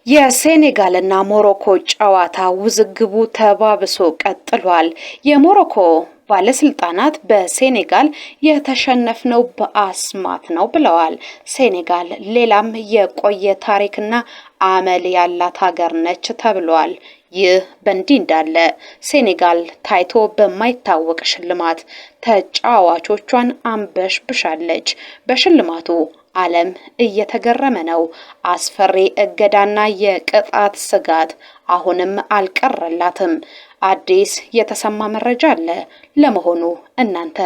የሴኔጋልና ሞሮኮ ጨዋታ ውዝግቡ ተባብሶ ቀጥሏል። የሞሮኮ ባለስልጣናት በሴኔጋል የተሸነፍነው በአስማት ነው ብለዋል። ሴኔጋል ሌላም የቆየ ታሪክና አመል ያላት ሀገር ነች ተብሏል። ይህ በእንዲህ እንዳለ ሴኔጋል ታይቶ በማይታወቅ ሽልማት ተጫዋቾቿን አንበሽብሻለች። በሽልማቱ ዓለም እየተገረመ ነው። አስፈሪ እገዳና የቅጣት ስጋት አሁንም አልቀረላትም። አዲስ የተሰማ መረጃ አለ። ለመሆኑ እናንተ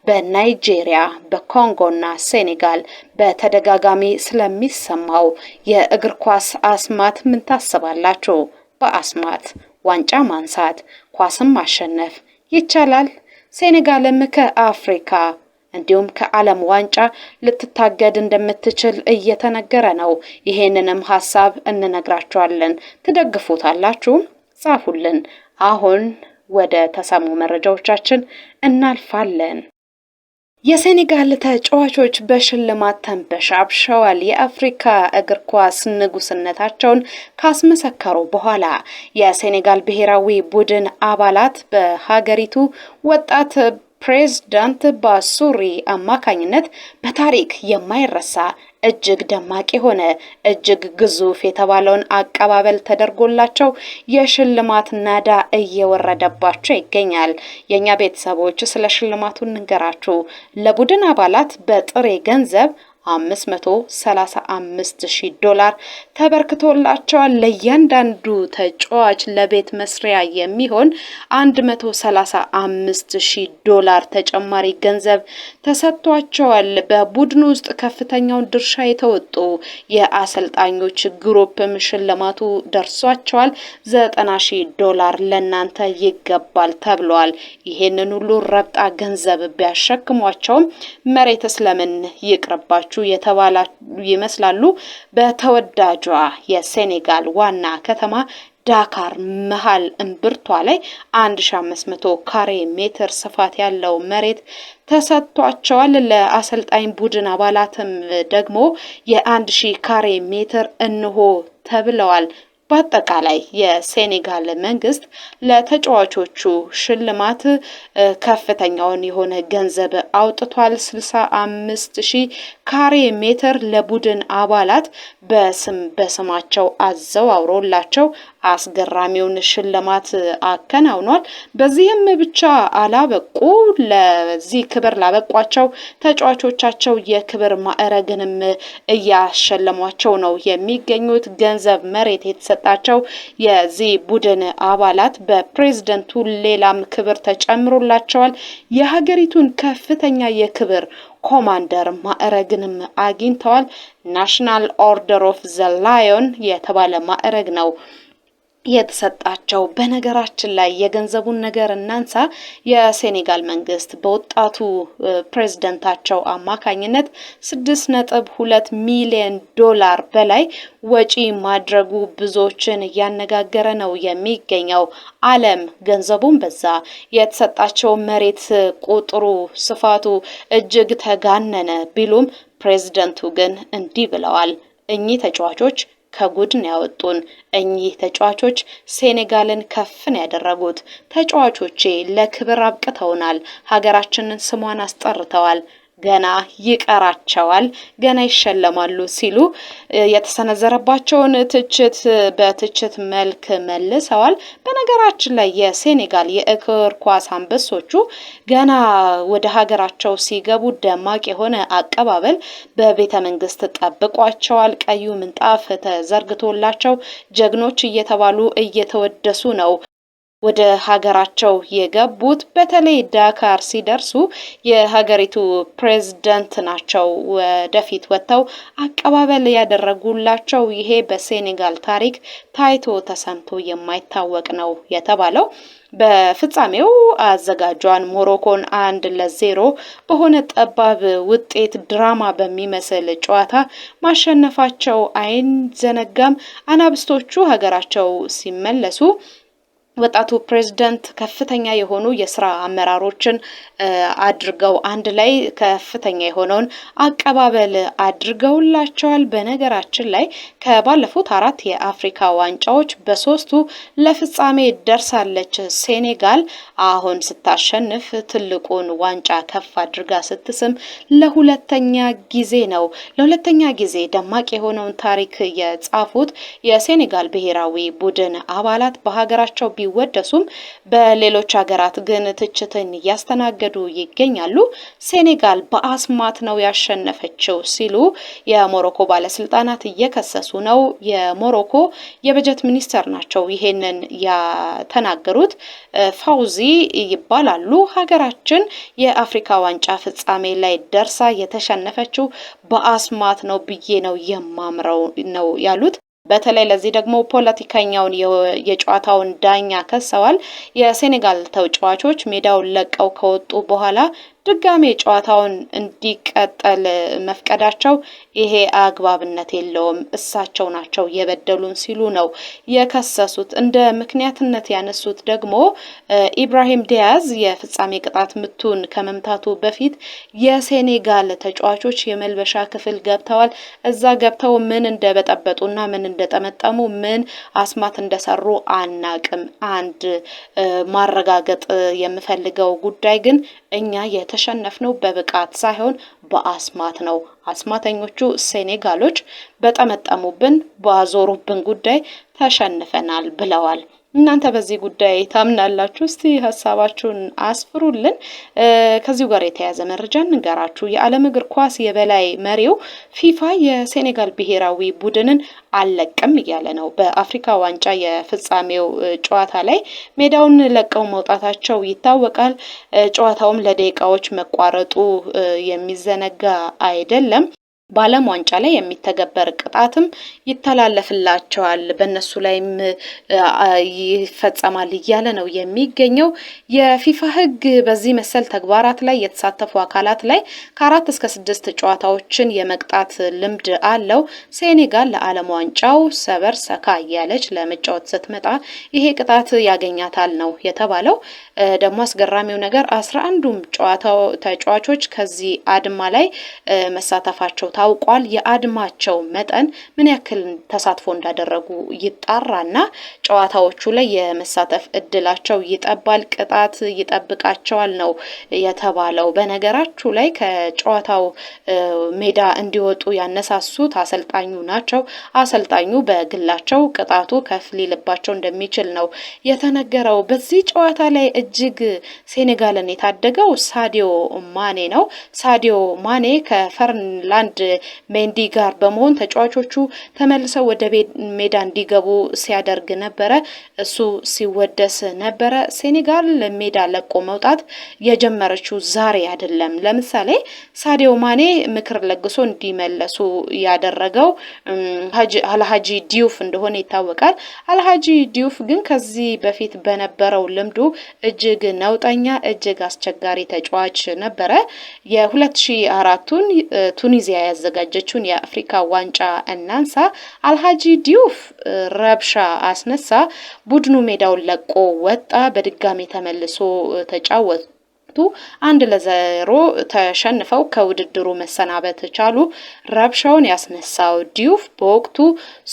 በናይጄሪያ በኮንጎና ሴኔጋል በተደጋጋሚ ስለሚሰማው የእግር ኳስ አስማት ምን ታስባላችሁ? በአስማት ዋንጫ ማንሳት፣ ኳስም ማሸነፍ ይቻላል? ሴኔጋልም ከአፍሪካ እንዲሁም ከዓለም ዋንጫ ልትታገድ እንደምትችል እየተነገረ ነው። ይሄንንም ሐሳብ እንነግራችኋለን። ትደግፉታላችሁ? ጻፉልን። አሁን ወደ ተሰሙ መረጃዎቻችን እናልፋለን። የሴኔጋል ተጫዋቾች በሽልማት ተንበሻብሸዋል። የአፍሪካ እግር ኳስ ንጉስነታቸውን ካስመሰከሩ በኋላ የሴኔጋል ብሔራዊ ቡድን አባላት በሀገሪቱ ወጣት ፕሬዝዳንት ባሱሪ አማካኝነት በታሪክ የማይረሳ እጅግ ደማቅ የሆነ እጅግ ግዙፍ የተባለውን አቀባበል ተደርጎላቸው የሽልማት ናዳ እየወረደባቸው ይገኛል። የኛ ቤተሰቦች ስለ ሽልማቱ እንገራችሁ። ለቡድን አባላት በጥሬ ገንዘብ $535,000 ተበርክቶላቸዋል። ለእያንዳንዱ ተጫዋች ለቤት መስሪያ የሚሆን $135,000 ተጨማሪ ገንዘብ ተሰጥቷቸዋል። በቡድኑ ውስጥ ከፍተኛውን ድርሻ የተወጡ የአሰልጣኞች ግሩፕም ሽልማቱ ደርሷቸዋል። $90,000 ለናንተ ይገባል ተብሏል። ይሄንን ሁሉ ረብጣ ገንዘብ ቢያሸክሟቸውም መሬት ስለምን ይቅርባቸው የተባለ ይመስላሉ። በተወዳጇ የሴኔጋል ዋና ከተማ ዳካር መሃል እምብርቷ ላይ 1500 ካሬ ሜትር ስፋት ያለው መሬት ተሰጥቷቸዋል። ለአሰልጣኝ ቡድን አባላትም ደግሞ የ1000 ካሬ ሜትር እንሆ ተብለዋል። በአጠቃላይ የሴኔጋል መንግስት ለተጫዋቾቹ ሽልማት ከፍተኛውን የሆነ ገንዘብ አውጥቷል። 65,000 ካሬ ሜትር ለቡድን አባላት በስማቸው አዘዋውሮላቸው አስገራሚውን ሽልማት አከናውኗል። በዚህም ብቻ አላበቁ። ለዚህ ክብር ላበቋቸው ተጫዋቾቻቸው የክብር ማዕረግንም እያሸለሟቸው ነው የሚገኙት። ገንዘብ መሬት የተሰጣቸው የዚህ ቡድን አባላት በፕሬዝደንቱ ሌላም ክብር ተጨምሮላቸዋል። የሀገሪቱን ከፍተኛ የክብር ኮማንደር ማዕረግንም አግኝተዋል። ናሽናል ኦርደር ኦፍ ዘ ላዮን የተባለ ማዕረግ ነው የተሰጣቸው። በነገራችን ላይ የገንዘቡን ነገር እናንሳ። የሴኔጋል መንግስት በወጣቱ ፕሬዝደንታቸው አማካኝነት $6.2 ሚሊዮን በላይ ወጪ ማድረጉ ብዙዎችን እያነጋገረ ነው የሚገኘው። ዓለም ገንዘቡን በዛ፣ የተሰጣቸው መሬት ቁጥሩ ስፋቱ እጅግ ተጋነነ ቢሉም ፕሬዝደንቱ ግን እንዲህ ብለዋል። እኚህ ተጫዋቾች ከጉድን ያወጡን፣ እኚህ ተጫዋቾች ሴኔጋልን ከፍን ያደረጉት ተጫዋቾቼ ለክብር አብቅተውናል፣ ሀገራችንን ስሟን አስጠርተዋል፣ ገና ይቀራቸዋል፣ ገና ይሸለማሉ ሲሉ የተሰነዘረባቸውን ትችት በትችት መልክ መልሰዋል። በነገራችን ላይ የሴኔጋል የእግር ኳስ አንበሶቹ ገና ወደ ሀገራቸው ሲገቡ ደማቅ የሆነ አቀባበል በቤተ መንግስት ጠብቋቸዋል። ቀዩ ምንጣፍ ተዘርግቶላቸው ጀግኖች እየተባሉ እየተወደሱ ነው ወደ ሀገራቸው የገቡት። በተለይ ዳካር ሲደርሱ የሀገሪቱ ፕሬዝዳንት ናቸው ወደፊት ወጥተው አቀባበል ያደረጉላቸው። ይሄ በሴኔጋል ታሪክ ታይቶ ተሰምቶ የማይታወቅ ነው የተባለው። በፍጻሜው አዘጋጇን ሞሮኮን 1-0 በሆነ ጠባብ ውጤት ድራማ በሚመስል ጨዋታ ማሸነፋቸው አይንዘነጋም። አናብስቶቹ ሀገራቸው ሲመለሱ ወጣቱ ፕሬዝዳንት ከፍተኛ የሆኑ የስራ አመራሮችን አድርገው አንድ ላይ ከፍተኛ የሆነውን አቀባበል አድርገውላቸዋል። በነገራችን ላይ ከባለፉት 4 የአፍሪካ ዋንጫዎች በ3ቱ ለፍጻሜ ደርሳለች ሴኔጋል። አሁን ስታሸንፍ ትልቁን ዋንጫ ከፍ አድርጋ ስትስም ለሁለተኛ ጊዜ ነው። ለሁለተኛ ጊዜ ደማቅ የሆነውን ታሪክ የጻፉት የሴኔጋል ብሔራዊ ቡድን አባላት በሀገራቸው ቢወደሱም በሌሎች ሀገራት ግን ትችትን እያስተናገዱ ይገኛሉ። ሴኔጋል በአስማት ነው ያሸነፈችው ሲሉ የሞሮኮ ባለስልጣናት እየከሰሱ ነው። የሞሮኮ የበጀት ሚኒስተር ናቸው ይሄንን ያተናገሩት። ፋውዚ ይባላሉ። ሀገራችን የአፍሪካ ዋንጫ ፍጻሜ ላይ ደርሳ የተሸነፈችው በአስማት ነው ብዬ ነው የማምረው ነው ያሉት። በተለይ ለዚህ ደግሞ ፖለቲከኛውን የጨዋታውን ዳኛ ከሰዋል። የሴኔጋል ተጫዋቾች ሜዳውን ለቀው ከወጡ በኋላ ድጋሜ ጨዋታውን እንዲቀጠል መፍቀዳቸው ይሄ አግባብነት የለውም፣ እሳቸው ናቸው የበደሉን ሲሉ ነው የከሰሱት። እንደ ምክንያትነት ያነሱት ደግሞ ኢብራሂም ዲያዝ የፍጻሜ ቅጣት ምቱን ከመምታቱ በፊት የሴኔጋል ተጫዋቾች የመልበሻ ክፍል ገብተዋል። እዛ ገብተው ምን እንደበጠበጡና ምን እንደጠመጠሙ ምን አስማት እንደሰሩ አናቅም። አንድ ማረጋገጥ የምፈልገው ጉዳይ ግን እኛ የተሸነፍነው በብቃት ሳይሆን በአስማት ነው። አስማተኞቹ ሴኔጋሎች በጠመጠሙብን ባዞሩብን ጉዳይ ተሸንፈናል ብለዋል። እናንተ በዚህ ጉዳይ ታምናላችሁ? እስቲ ሀሳባችሁን አስፍሩልን። ከዚሁ ጋር የተያያዘ መረጃ እንገራችሁ። የዓለም እግር ኳስ የበላይ መሪው ፊፋ የሴኔጋል ብሔራዊ ቡድንን አልለቅም እያለ ነው። በአፍሪካ ዋንጫ የፍጻሜው ጨዋታ ላይ ሜዳውን ለቀው መውጣታቸው ይታወቃል። ጨዋታውም ለደቂቃዎች መቋረጡ የሚዘነጋ አይደለም። በዓለም ዋንጫ ላይ የሚተገበር ቅጣትም ይተላለፍላቸዋል፣ በእነሱ ላይም ይፈጸማል እያለ ነው የሚገኘው። የፊፋ ሕግ በዚህ መሰል ተግባራት ላይ የተሳተፉ አካላት ላይ ከ4 እስከ 6 ጨዋታዎችን የመቅጣት ልምድ አለው። ሴኔጋል ለዓለም ዋንጫው ሰበር ሰካ እያለች ለመጫወት ስትመጣ ይሄ ቅጣት ያገኛታል ነው የተባለው። ደግሞ አስገራሚው ነገር 11ዱም ተጫዋቾች ከዚህ አድማ ላይ መሳተፋቸው ታውቋል። የአድማቸው መጠን ምን ያክል ተሳትፎ እንዳደረጉ ይጣራና ጨዋታዎቹ ላይ የመሳተፍ እድላቸው ይጠባል፣ ቅጣት ይጠብቃቸዋል ነው የተባለው። በነገራችሁ ላይ ከጨዋታው ሜዳ እንዲወጡ ያነሳሱት አሰልጣኙ ናቸው። አሰልጣኙ በግላቸው ቅጣቱ ከፍ ሊልባቸው እንደሚችል ነው የተነገረው። በዚህ ጨዋታ ላይ እጅግ ሴኔጋልን የታደገው ሳዲዮ ማኔ ነው። ሳዲዮ ማኔ ከፈርላንድ ሜንዲ ጋር በመሆን ተጫዋቾቹ ተመልሰው ወደ ሜዳ እንዲገቡ ሲያደርግ ነበረ። እሱ ሲወደስ ነበረ። ሴኔጋል ሜዳ ለቆ መውጣት የጀመረችው ዛሬ አይደለም። ለምሳሌ ሳዲዮ ማኔ ምክር ለግሶ እንዲመለሱ ያደረገው አልሃጂ ዲዩፍ እንደሆነ ይታወቃል። አልሃጂ ዲዩፍ ግን ከዚህ በፊት በነበረው ልምዱ እጅግ ነውጠኛ፣ እጅግ አስቸጋሪ ተጫዋች ነበረ። የ2004ቱን ቱኒዚያ ያዘጋጀችውን የአፍሪካ ዋንጫ እናንሳ። አልሃጂ ዲዩፍ ረብሻ አስነሳ። ቡድኑ ሜዳውን ለቆ ወጣ። በድጋሚ ተመልሶ ተጫወቱ። 1-0 ተሸንፈው ከውድድሩ መሰናበት ቻሉ። ረብሻውን ያስነሳው ዲዩፍ በወቅቱ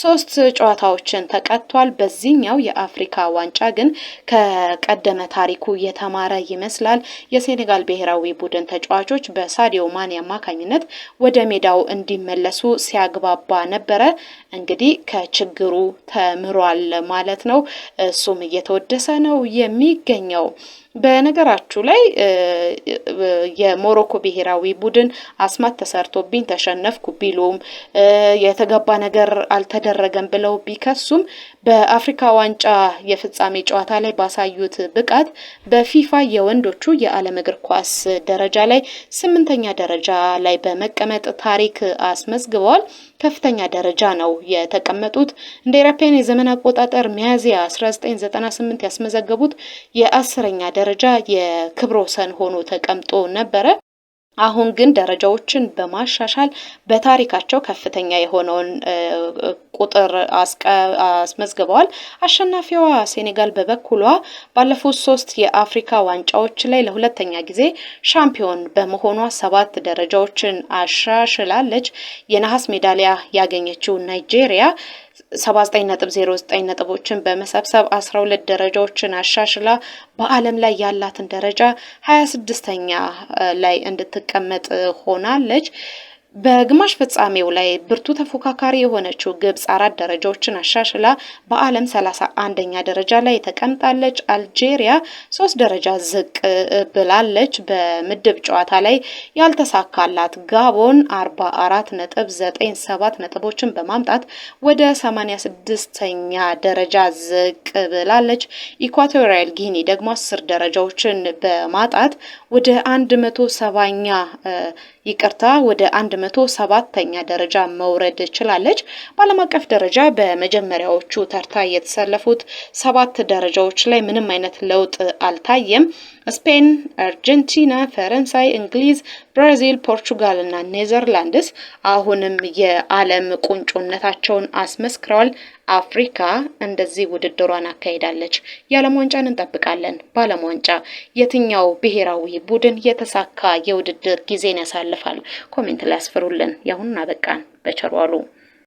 3 ጨዋታዎችን ተቀጥቷል። በዚህኛው የአፍሪካ ዋንጫ ግን ከቀደመ ታሪኩ የተማረ ይመስላል። የሴኔጋል ብሔራዊ ቡድን ተጫዋቾች በሳዲዮ ማኔ አማካኝነት ወደ ሜዳው እንዲመለሱ ሲያግባባ ነበረ። እንግዲህ ከችግሩ ተምሯል ማለት ነው። እሱም እየተወደሰ ነው የሚገኘው። በነገራችሁ ላይ የሞሮኮ ብሔራዊ ቡድን አስማት ተሰርቶብኝ ተሸነፍኩ ቢሉም የተገባ ነገር አልተደረገም ብለው ቢከሱም በአፍሪካ ዋንጫ የፍጻሜ ጨዋታ ላይ ባሳዩት ብቃት በፊፋ የወንዶቹ የዓለም እግር ኳስ ደረጃ ላይ 8ኛ ደረጃ ላይ በመቀመጥ ታሪክ አስመዝግበዋል። ከፍተኛ ደረጃ ነው የተቀመጡት። እንደ አውሮፓውያን የዘመን አቆጣጠር ሚያዝያ 1998 ያስመዘገቡት የ10ኛ ደረጃ የክብረ ወሰን ሆኖ ተቀምጦ ነበረ። አሁን ግን ደረጃዎችን በማሻሻል በታሪካቸው ከፍተኛ የሆነውን ቁጥር አስመዝግበዋል። አሸናፊዋ ሴኔጋል በበኩሏ ባለፉት 3 የአፍሪካ ዋንጫዎች ላይ ለሁለተኛ ጊዜ ሻምፒዮን በመሆኗ 7 ደረጃዎችን አሻሽላለች። የነሐስ ሜዳሊያ ያገኘችው ናይጄሪያ 79.09 ነጥቦችን በመሰብሰብ 12 ደረጃዎችን አሻሽላ በዓለም ላይ ያላትን ደረጃ 26ኛ ላይ እንድትቀመጥ ሆናለች። በግማሽ ፍጻሜው ላይ ብርቱ ተፎካካሪ የሆነችው ግብጽ 4 ደረጃዎችን አሻሽላ በዓለም 31ኛ ደረጃ ላይ ተቀምጣለች። አልጄሪያ 3 ደረጃ ዝቅ ብላለች። በምድብ ጨዋታ ላይ ያልተሳካላት ጋቦን 44.97 ነጥቦችን በማምጣት ወደ 86ኛ ደረጃ ዝቅ ብላለች። ኢኳቶሪያል ጊኒ ደግሞ 10 ደረጃዎችን በማጣት ወደ 170ኛ ወደ 107ኛ ደረጃ መውረድ ችላለች። በዓለም አቀፍ ደረጃ በመጀመሪያዎቹ ተርታ የተሰለፉት 7 ደረጃዎች ላይ ምንም አይነት ለውጥ አልታየም። ስፔን፣ አርጀንቲና፣ ፈረንሳይ፣ እንግሊዝ፣ ብራዚል፣ ፖርቹጋል እና ኔዘርላንድስ አሁንም የዓለም ቁንጮነታቸውን አስመስክረዋል። አፍሪካ እንደዚህ ውድድሯን አካሂዳለች። የዓለም ዋንጫን እንጠብቃለን። በዓለም ዋንጫ የትኛው ብሔራዊ ቡድን የተሳካ የውድድር ጊዜን ያሳልፋል? ኮሜንት ላይ አስፍሩልን። ያሁኑን አበቃን። በቸር ዋሉ።